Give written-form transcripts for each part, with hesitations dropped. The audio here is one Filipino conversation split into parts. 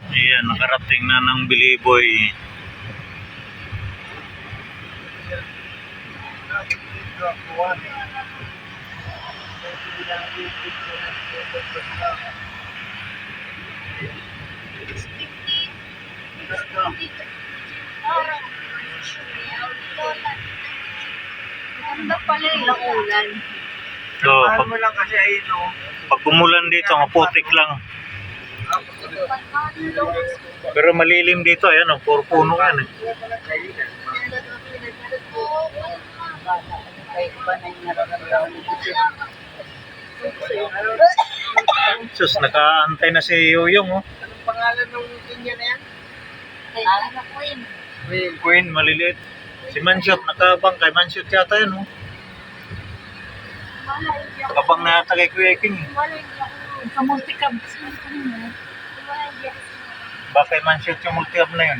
Ayan, nakarating na ng Biliboy. Ganda pala yung ulan. So, pag umulan dito, maputik lang. Pero malilim dito, ayan, puro puno yan eh. Sus, nakaantay na si Yoyong, oh. Anong pangalan ng linya na yan? Queen. Queen, maliliit. Si Manshot, nakabang kay Manshot yata yan, oh. Nakabang na yata kay Kuya King. Kamultikab. Baka kay Manshot yung multi-up na yun.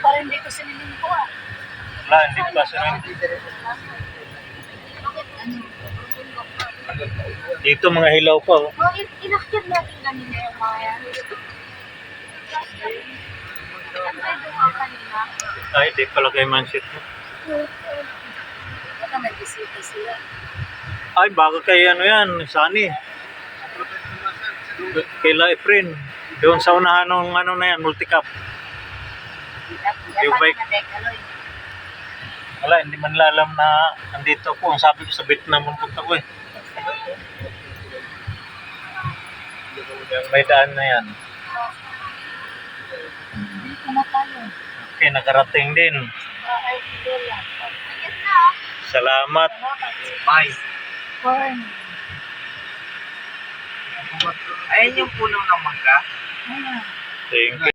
Parang dito siniling ko ah. Wala, hindi pa sunod. Dito mga hilaw pa, oh. Inakyat natin kanina yung mga yan. Ay, di pala kay Manshot. Baka nag-isita sila. Ay, baka kay ano yan, Sunny. Kay Efren. Doon sa unahan ng ano na yan, multi-cup. Yung bike. Wala, hindi man lalam na nandito po. Ang sabi ko sa Vietnam ang punta ko eh. Yung may daan na yan. Dito na tayo. Okay, nakarating din. Salamat. Bye. Corn. Ayan yung puno ng mangga. Ayan. Thank you.